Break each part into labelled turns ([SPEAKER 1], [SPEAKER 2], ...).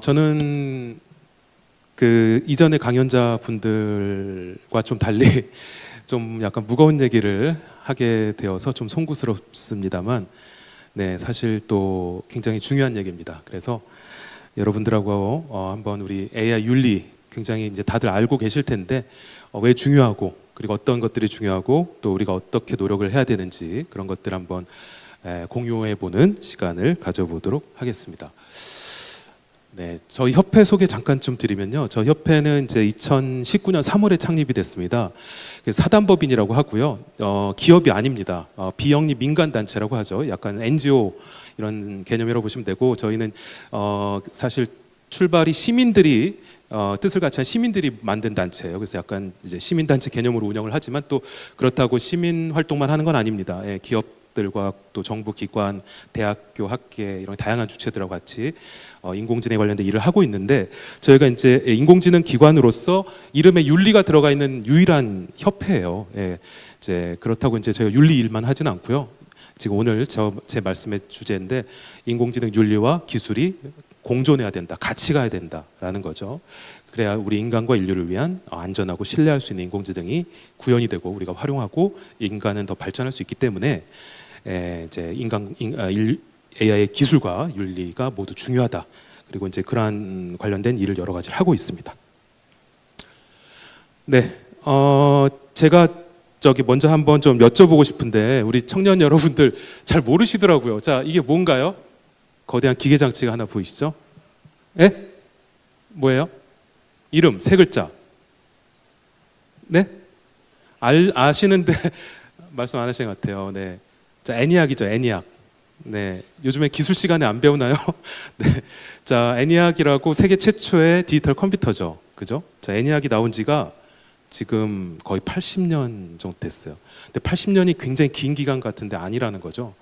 [SPEAKER 1] 저는 그 이전의 강연자 분들과 좀 달리 좀 약간 무거운 얘기를 하게 되어서 좀 송구스럽습니다만, 네, 사실 또 굉장히 중요한 얘기입니다. 그래서 여러분들하고 한번 우리 AI 윤리 굉장히 이제 다들 알고 계실 텐데 왜 중요하고, 그리고 어떤 것들이 중요하고, 또 우리가 어떻게 노력을 해야 되는지 그런 것들 한번 공유해 보는 시간을 가져보도록 하겠습니다. 네, 저희 협회 소개 잠깐 좀 드리면요. 저 협회는 이제 2019년 3월에 창립이 됐습니다. 사단법인이라고 하고요. 기업이 아닙니다. 비영리 민간 단체라고 하죠. 약간 NGO 이런 개념이라고 보시면 되고, 저희는 사실 출발이 시민들이 뜻을 같이 한 시민들이 만든 단체예요. 그래서 약간 이제 시민단체 개념으로 운영을 하지만 또 그렇다고 시민 활동만 하는 건 아닙니다. 기업들과 또 정부 기관, 대학교, 학계 이런 다양한 주체들하고 같이 인공지능에 관련된 일을 하고 있는데, 저희가 이제 인공지능 기관으로서 이름에 윤리가 들어가 있는 유일한 협회예요. 이제 그렇다고 이제 저희가 윤리 일만 하지는 않고요. 지금 오늘 제 말씀의 주제인데, 인공지능 윤리와 기술이 공존해야 된다, 같이 가야 된다라는 거죠. 그래야 우리 인간과 인류를 위한 안전하고 신뢰할 수 있는 인공지능이 구현이 되고 우리가 활용하고 인간은 더 발전할 수 있기 때문에 이제 AI의 기술과 윤리가 모두 중요하다. 그리고 이제 그러한 관련된 일을 여러 가지를 하고 있습니다. 네, 제가 먼저 한번 좀 여쭤보고 싶은데, 우리 청년 여러분들 잘 모르시더라고요. 자, 이게 뭔가요? 거대한 기계 장치가 하나 보이시죠? 예? 뭐예요? 이름 세 글자. 네? 아시는데 말씀 안 하시는 것 같아요. 네. 자, 애니악이죠. 애니악. 네. 요즘에 기술 시간에 안 배우나요? 네. 자, 애니악이라고 세계 최초의 디지털 컴퓨터죠. 그죠? 자, 애니악이 나온 지가 지금 거의 80년 정도 됐어요. 근데 80년이 굉장히 긴 기간 같은데 아니라는 거죠.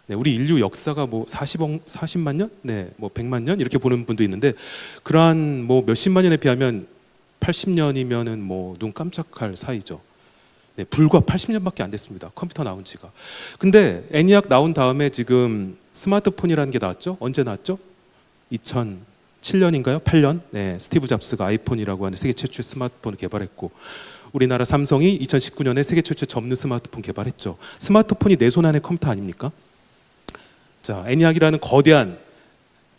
[SPEAKER 1] 네, 우리 인류 역사가 뭐 40만 년? 네, 뭐 100만 년? 이렇게 보는 분도 있는데, 그러한 뭐 몇십만 년에 비하면 80년이면은 뭐 눈 깜짝할 사이죠. 네, 불과 80년밖에 안 됐습니다. 컴퓨터 나온 지가. 근데 애니악 나온 다음에 지금 스마트폰이라는 게 나왔죠? 언제 나왔죠? 2007년인가요? 8년? 네, 스티브 잡스가 아이폰이라고 하는 세계 최초의 스마트폰을 개발했고, 우리나라 삼성이 2019년에 세계 최초 접는 스마트폰 개발했죠. 스마트폰이 내 손 안의 컴퓨터 아닙니까? 자, 애니악이라는 거대한,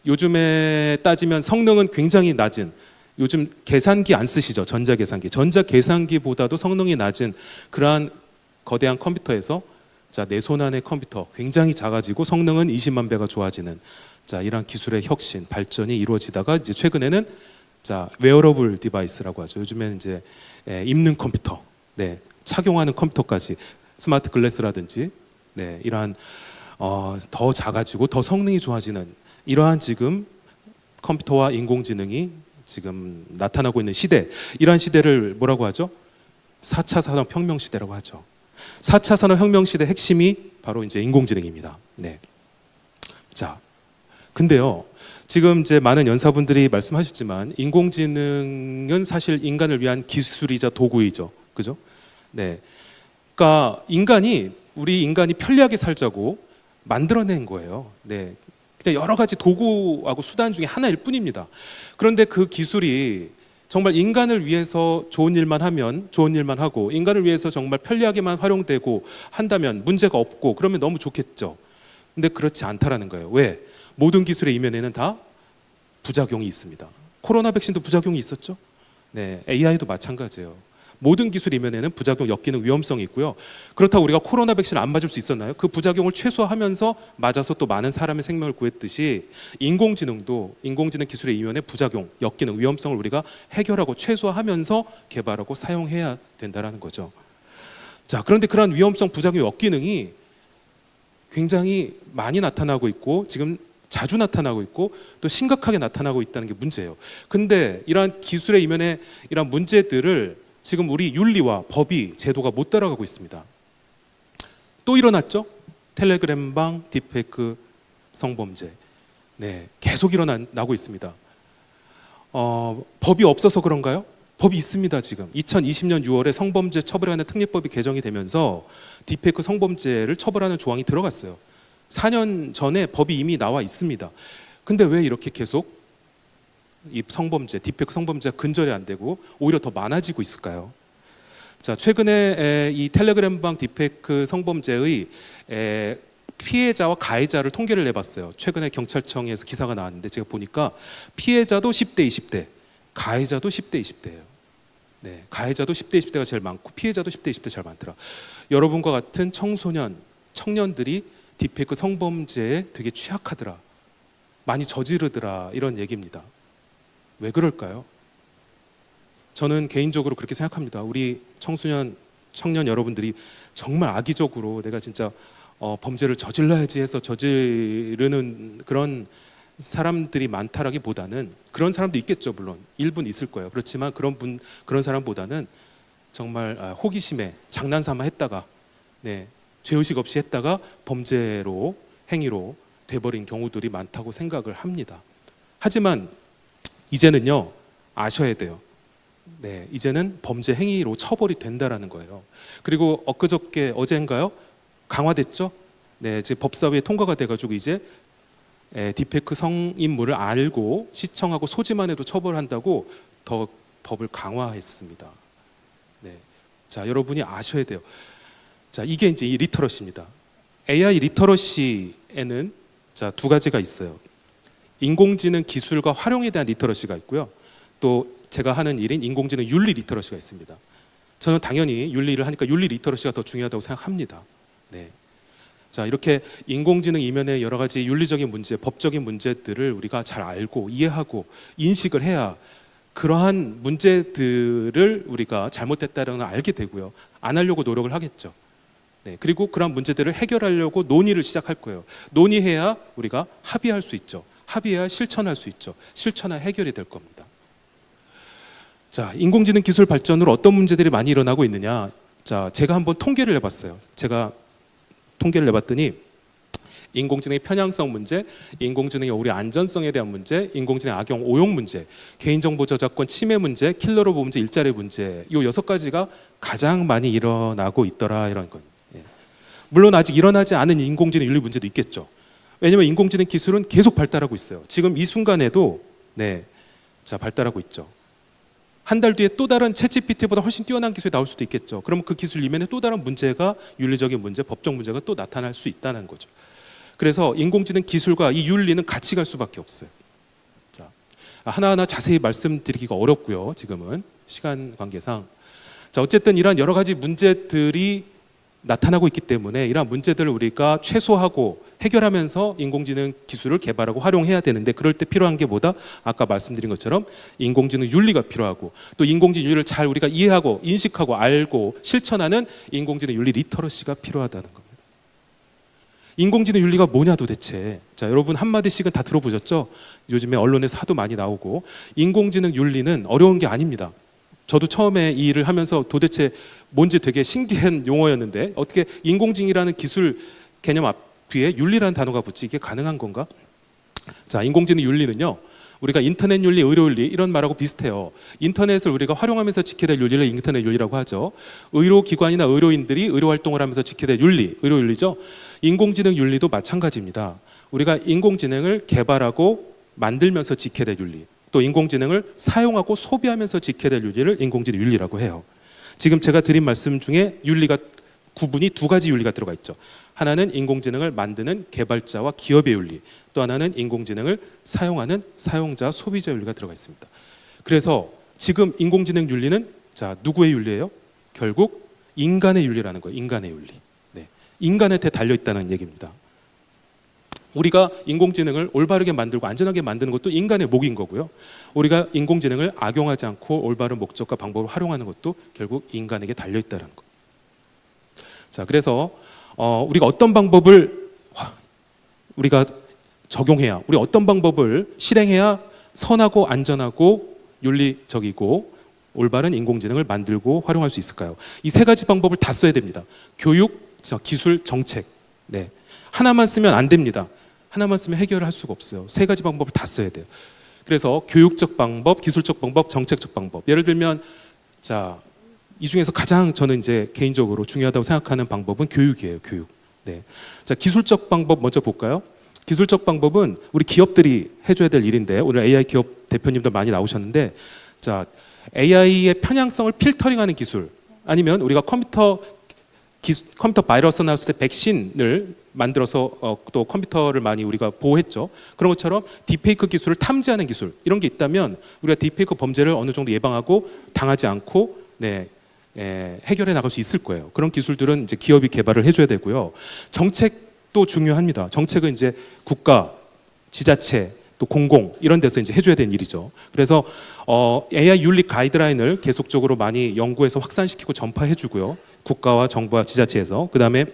[SPEAKER 1] 요즘에 따지면 성능은 굉장히 낮은, 요즘 계산기 안 쓰시죠? 전자계산기. 전자계산기보다도 성능이 낮은 그러한 거대한 컴퓨터에서, 자, 내 손 안의 컴퓨터 굉장히 작아지고 성능은 20만 배가 좋아지는, 자, 이러한 기술의 혁신, 발전이 이루어지다가 이제 최근에는, 자, 웨어러블 디바이스라고 하죠. 요즘에는 이제 입는 컴퓨터, 네, 착용하는 컴퓨터까지, 스마트 글래스라든지, 네, 이러한 더 작아지고 더 성능이 좋아지는 이러한 지금 컴퓨터와 인공지능이 지금 나타나고 있는 시대, 이러한 시대를 뭐라고 하죠? 4차 산업혁명 시대라고 하죠. 4차 산업혁명 시대 핵심이 바로 이제 인공지능입니다. 네. 자, 근데요, 지금 이제 많은 연사분들이 말씀하셨지만 인공지능은 사실 인간을 위한 기술이자 도구이죠. 그죠? 네. 그러니까 우리 인간이 편리하게 살자고 만들어낸 거예요. 네. 그냥 여러 가지 도구하고 수단 중에 하나일 뿐입니다. 그런데 그 기술이 정말 인간을 위해서 좋은 일만 하면 좋은 일만 하고, 인간을 위해서 정말 편리하게만 활용되고 한다면 문제가 없고 그러면 너무 좋겠죠. 근데 그렇지 않다라는 거예요. 왜? 모든 기술의 이면에는 다 부작용이 있습니다. 코로나 백신도 부작용이 있었죠. 네, AI도 마찬가지예요. 모든 기술 이면에는 부작용, 엮이는 위험성이 있고요. 그렇다고 우리가 코로나 백신을 안 맞을 수 있었나요? 그 부작용을 최소화하면서 맞아서 또 많은 사람의 생명을 구했듯이, 인공지능도 인공지능 기술의 이면에 부작용, 엮이는 위험성을 우리가 해결하고 최소화하면서 개발하고 사용해야 된다는 거죠. 자, 그런데 그런 위험성, 부작용, 엮이능이 굉장히 많이 나타나고 있고 지금 자주 나타나고 있고 또 심각하게 나타나고 있다는 게 문제예요. 근데 이러한 기술의 이면에 이러한 문제들을 지금 우리 윤리와 법이, 제도가 못 따라가고 있습니다. 또 일어났죠? 텔레그램방, 딥페이크, 성범죄. 네, 계속 일어나고 있습니다. 법이 없어서 그런가요? 법이 있습니다. 지금 2020년 6월에 성범죄 처벌에 관한 특례법이 개정이 되면서 딥페이크 성범죄를 처벌하는 조항이 들어갔어요. 4년 전에 법이 이미 나와 있습니다. 근데 왜 이렇게 계속 이 성범죄, 딥페이크 성범죄가 근절이 안 되고 오히려 더 많아지고 있을까요? 자, 최근에 이 텔레그램방 딥페이크 성범죄의 피해자와 가해자를 통계를 내봤어요. 최근에 경찰청에서 기사가 나왔는데 제가 보니까 피해자도 10대, 20대, 가해자도 10대, 20대예요. 네, 가해자도 10대, 20대가 제일 많고 피해자도 10대, 20대 제일 많더라. 여러분과 같은 청소년, 청년들이 딥페이크 성범죄에 되게 취약하더라. 많이 저지르더라. 이런 얘기입니다. 왜 그럴까요? 저는 개인적으로 그렇게 생각합니다. 우리 청소년, 청년 여러분들이 정말 악의적으로 내가 진짜 범죄를 저질러야지 해서 저지르는 그런 사람들이 많다라기보다는 그런 사람도 있겠죠. 물론 일부는 있을 거예요. 그렇지만 그런 사람보다는 정말 호기심에 장난삼아 했다가 죄의식 없이 했다가 범죄로 행위로 돼버린 경우들이 많다고 생각을 합니다. 하지만 이제는요 아셔야 돼요. 이제는 범죄 행위로 처벌이 된다라는 거예요. 그리고 엊그저께 어젠가요 강화됐죠. 이제 법사위에 통과가 돼가지고 이제 딥페이크 성인물을 알고 시청하고 소지만 해도 처벌한다고 더 법을 강화했습니다. 자, 여러분이 아셔야 돼요. 자, 이게 이제 이 리터러시입니다. AI 리터러시에는 자, 두 가지가 있어요. 인공지능 기술과 활용에 대한 리터러시가 있고요. 또 제가 하는 일인 인공지능 윤리 리터러시가 있습니다. 저는 당연히 윤리를 하니까 윤리 리터러시가 더 중요하다고 생각합니다. 자, 이렇게 인공지능 이면의 여러 가지 윤리적인 문제, 법적인 문제들을 우리가 잘 알고 이해하고 인식을 해야 그러한 문제들을 우리가 잘못됐다는 걸 알게 되고요. 안 하려고 노력을 하겠죠. 그리고 그런 문제들을 해결하려고 논의를 시작할 거예요. 논의해야 우리가 합의할 수 있죠. 합의해야 실천할 수 있죠. 실천해야 해결이 될 겁니다. 자, 인공지능 기술 발전으로 어떤 문제들이 많이 일어나고 있느냐. 자, 제가 한번 통계를 내봤어요. 제가 통계를 내봤더니 인공지능의 편향성 문제, 인공지능의 우리 안전성에 대한 문제, 인공지능 악용 오용 문제, 개인정보 저작권 침해 문제, 킬러 로봇 문제, 일자리 문제, 이 6가지가 가장 많이 일어나고 있더라 이런 건. 물론 아직 일어나지 않은 인공지능 윤리 문제도 있겠죠. 왜냐하면 인공지능 기술은 계속 발달하고 있어요. 지금 이 순간에도 자, 발달하고 있죠. 한 달 뒤에 또 다른 챗GPT보다 훨씬 뛰어난 기술이 나올 수도 있겠죠. 그러면 그 기술 이면에 또 다른 문제가 윤리적인 문제, 법적 문제가 또 나타날 수 있다는 거죠. 그래서 인공지능 기술과 이 윤리는 같이 갈 수밖에 없어요. 자, 하나하나 자세히 말씀드리기가 어렵고요. 지금은 시간 관계상. 자, 어쨌든 이러한 여러 가지 문제들이 나타나고 있기 때문에 이러한 문제들을 우리가 최소화하고 해결하면서 인공지능 기술을 개발하고 활용해야 되는데 그럴 때 필요한 게 뭐다? 아까 말씀드린 것처럼 인공지능 윤리가 필요하고 또 인공지능 윤리를 잘 우리가 이해하고 인식하고 알고 실천하는 인공지능 윤리 리터러시가 필요하다는 겁니다. 인공지능 윤리가 뭐냐 도대체. 자, 여러분 한마디씩은 다 들어보셨죠? 요즘에 언론에서 하도 많이 나오고 인공지능 윤리는 어려운 게 아닙니다. 저도 처음에 이 일을 하면서 도대체 뭔지 되게 신기한 용어였는데 어떻게 인공지능이라는 기술 개념 뒤에 윤리라는 단어가 붙지 이게 가능한 건가? 자, 인공지능 윤리는요. 우리가 인터넷 윤리, 의료 윤리 이런 말하고 비슷해요. 인터넷을 우리가 활용하면서 지켜야 될 윤리를 인터넷 윤리라고 하죠. 의료기관이나 의료인들이 의료 활동을 하면서 지켜야 될 윤리, 의료 윤리죠. 인공지능 윤리도 마찬가지입니다. 우리가 인공지능을 개발하고 만들면서 지켜야 될 윤리, 또 인공지능을 사용하고 소비하면서 지켜야 될 윤리를 인공지능 윤리라고 해요. 지금 제가 드린 말씀 중에 윤리가 구분이 두 가지 윤리가 들어가 있죠. 하나는 인공지능을 만드는 개발자와 기업의 윤리, 또 하나는 인공지능을 사용하는 사용자, 소비자 윤리가 들어가 있습니다. 그래서 지금 인공지능 윤리는 자, 누구의 윤리예요? 결국 인간의 윤리라는 거예요. 인간의 윤리. 인간한테 달려있다는 얘기입니다. 우리가 인공지능을 올바르게 만들고 안전하게 만드는 것도 인간의 몫인 거고요. 우리가 인공지능을 악용하지 않고 올바른 목적과 방법을 활용하는 것도 결국 인간에게 달려있다는 거. 자, 그래서 우리가 어떤 방법을 우리가 적용해야, 우리 어떤 방법을 실행해야 선하고 안전하고 윤리적이고 올바른 인공지능을 만들고 활용할 수 있을까요? 이 세 가지 방법을 다 써야 됩니다. 교육, 기술, 정책. 하나만 쓰면 안 됩니다. 하나만 쓰면 해결을 할 수가 없어요. 세 가지 방법을 다 써야 돼요. 그래서 교육적 방법, 기술적 방법, 정책적 방법. 예를 들면 자, 이 중에서 가장 저는 이제 개인적으로 중요하다고 생각하는 방법은 교육이에요. 교육. 자, 기술적 방법 먼저 볼까요? 기술적 방법은 우리 기업들이 해줘야 될 일인데 오늘 AI 기업 대표님들 많이 나오셨는데 자 AI의 편향성을 필터링하는 기술 아니면 우리가 컴퓨터 바이러스 나왔을 때 백신을 만들어서 또 컴퓨터를 많이 우리가 보호했죠. 그런 것처럼 딥페이크 기술을 탐지하는 기술 이런 게 있다면 우리가 딥페이크 범죄를 어느 정도 예방하고 당하지 않고 해결해 나갈 수 있을 거예요. 그런 기술들은 이제 기업이 개발을 해줘야 되고요. 정책도 중요합니다. 정책은 이제 국가, 지자체, 또 공공 이런 데서 이제 해줘야 되는 일이죠. 그래서 AI 윤리 가이드라인을 계속적으로 많이 연구해서 확산시키고 전파해주고요. 국가와 정부와 지자체에서 그 다음에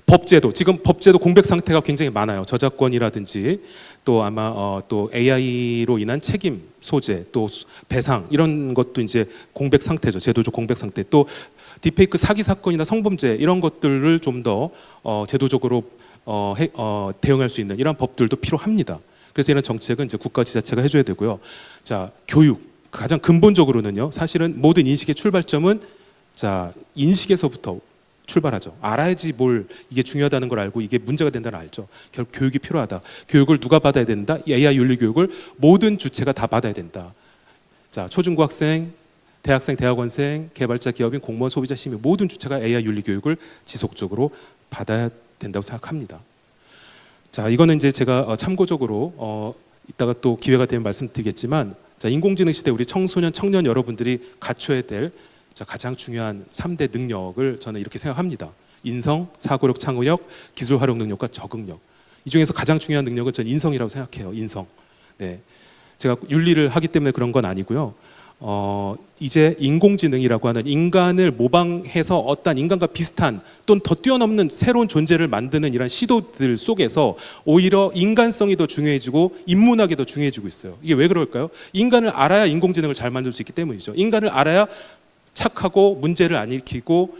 [SPEAKER 1] 법제도 지금 법제도 공백 상태가 굉장히 많아요. 저작권이라든지 또 아마 또 AI로 인한 책임 소재 또 배상 이런 것도 이제 공백 상태죠. 제도적 공백 상태. 또 딥페이크 사기 사건이나 성범죄 이런 것들을 좀 더 제도적으로 대응할 수 있는 이런 법들도 필요합니다. 그래서 이런 정책은 이제 국가 지자체가 해줘야 되고요. 자 교육 가장 근본적으로는요. 사실은 모든 인식의 출발점은 자 인식에서부터 출발하죠. 알아야지 뭘 이게 중요하다는 걸 알고 이게 문제가 된다는 걸 알죠. 결국 교육이 필요하다. 교육을 누가 받아야 된다? AI 윤리 교육을 모든 주체가 다 받아야 된다. 자 초중고 학생, 대학생, 대학원생, 개발자, 기업인, 공무원, 소비자, 시민 모든 주체가 AI 윤리 교육을 지속적으로 받아야 된다고 생각합니다. 자 이거는 이제 제가 참고적으로 이따가 또 기회가 되면 말씀드리겠지만 자 인공지능 시대 우리 청소년, 청년 여러분들이 갖춰야 될 자, 가장 중요한 3대 능력을 저는 이렇게 생각합니다. 인성, 사고력, 창의력, 기술 활용 능력과 적응력. 이 중에서 가장 중요한 능력은 저는 인성이라고 생각해요. 인성. 네, 제가 윤리를 하기 때문에 그런 건 아니고요. 이제 인공지능이라고 하는 인간을 모방해서 어떤 인간과 비슷한 또는 더 뛰어넘는 새로운 존재를 만드는 이런 시도들 속에서 오히려 인간성이 더 중요해지고 인문학이 더 중요해지고 있어요. 이게 왜 그럴까요? 인간을 알아야 인공지능을 잘 만들 수 있기 때문이죠. 인간을 알아야 착하고 문제를 안 일으키고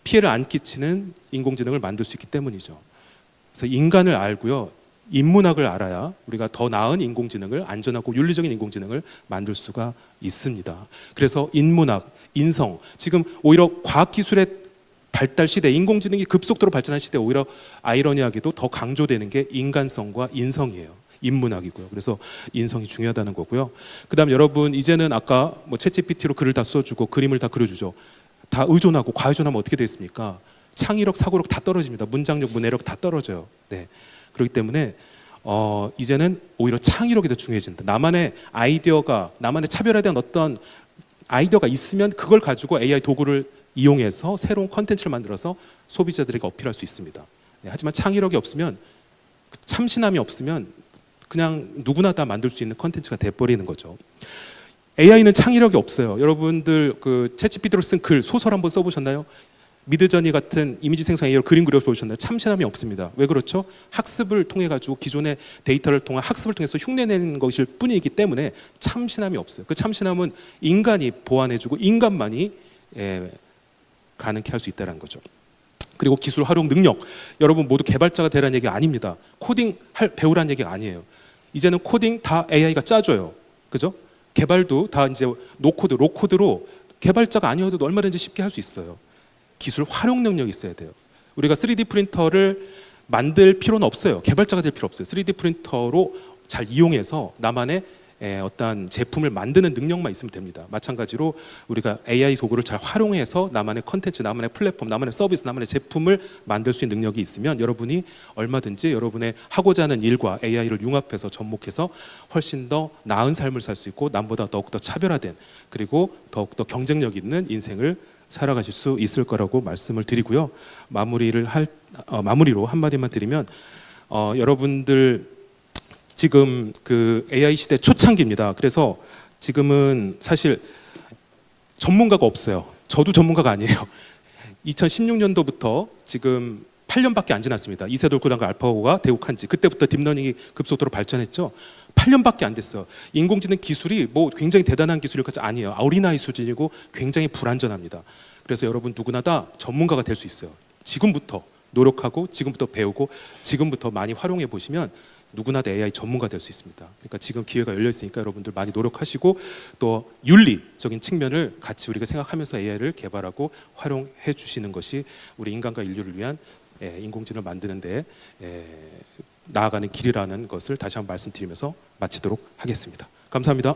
[SPEAKER 1] 피해를 안 끼치는 인공지능을 만들 수 있기 때문이죠. 그래서 인간을 알고요. 인문학을 알아야 우리가 더 나은 인공지능을 안전하고 윤리적인 인공지능을 만들 수가 있습니다. 그래서 인문학, 인성 지금 오히려 과학기술의 발달 시대 인공지능이 급속도로 발전한 시대에 오히려 아이러니하게도 더 강조되는 게 인간성과 인성이에요. 인문학이고요. 그래서 인성이 중요하다는 거고요. 그다음 여러분 이제는 아까 뭐 챗GPT로 글을 다 써주고 그림을 다 그려주죠. 다 의존하고 과의존하면 어떻게 되겠습니까? 창의력, 사고력 다 떨어집니다. 문장력, 문해력 다 떨어져요. 네. 그렇기 때문에 이제는 오히려 창의력이 더 중요해진다. 나만의 아이디어가 나만의 차별화에 대한 어떤 아이디어가 있으면 그걸 가지고 AI 도구를 이용해서 새로운 컨텐츠를 만들어서 소비자들에게 어필할 수 있습니다. 네. 하지만 창의력이 없으면 참신함이 없으면 그냥 누구나 다 만들 수 있는 컨텐츠가 돼버리는 거죠. AI는 창의력이 없어요. 여러분들 그 챗GPT로 쓴 글, 소설 한번 써보셨나요? 미드저니 같은 이미지 생성 AI로 그림 그려보셨나요? 참신함이 없습니다. 왜 그렇죠? 학습을 통해 가지고 기존의 데이터를 통한 학습을 통해서 흉내내는 것일 뿐이기 때문에 참신함이 없어요. 그 참신함은 인간이 보완해주고 인간만이 가능케 할 수 있다는 거죠. 그리고 기술 활용 능력. 여러분 모두 개발자가 되라는 얘기가 아닙니다. 코딩 배우라는 얘기가 아니에요. 이제는 코딩 다 AI가 짜줘요. 그죠? 개발도 다 이제 노코드, 로코드로 개발자가 아니어도 얼마든지 쉽게 할 수 있어요. 기술 활용 능력이 있어야 돼요. 우리가 3D 프린터를 만들 필요는 없어요. 개발자가 될 필요 없어요. 3D 프린터로 잘 이용해서 나만의 어떤 제품을 만드는 능력만 있으면 됩니다. 마찬가지로 우리가 AI 도구를 잘 활용해서 나만의 컨텐츠, 나만의 플랫폼, 나만의 서비스, 나만의 제품을 만들 수 있는 능력이 있으면 여러분이 얼마든지 여러분의 하고자 하는 일과 AI를 융합해서 접목해서 훨씬 더 나은 삶을 살 수 있고 남보다 더욱더 차별화된 그리고 더욱더 경쟁력 있는 인생을 살아가실 수 있을 거라고 말씀을 드리고요. 마무리로 한마디만 드리면 여러분들 지금 그 AI 시대 초창기입니다. 그래서 지금은 사실 전문가가 없어요. 저도 전문가가 아니에요. 2016년도부터 지금 8년밖에 안 지났습니다. 이세돌 구단과 알파고가 대국한 지 그때부터 딥러닝이 급속도로 발전했죠. 8년밖에 안 됐어요. 인공지능 기술이 뭐 굉장히 대단한 기술일까지 아니에요. 어린아이 수준이고 굉장히 불안전합니다. 그래서 여러분 누구나 다 전문가가 될 수 있어요. 지금부터 노력하고 지금부터 배우고 지금부터 많이 활용해 보시면 누구나 다 AI 전문가 될 수 있습니다. 그러니까 지금 기회가 열려 있으니까 여러분들 많이 노력하시고 또 윤리적인 측면을 같이 우리가 생각하면서 AI를 개발하고 활용해 주시는 것이 우리 인간과 인류를 위한 인공지능을 만드는데 나아가는 길이라는 것을 다시 한번 말씀드리면서 마치도록 하겠습니다. 감사합니다.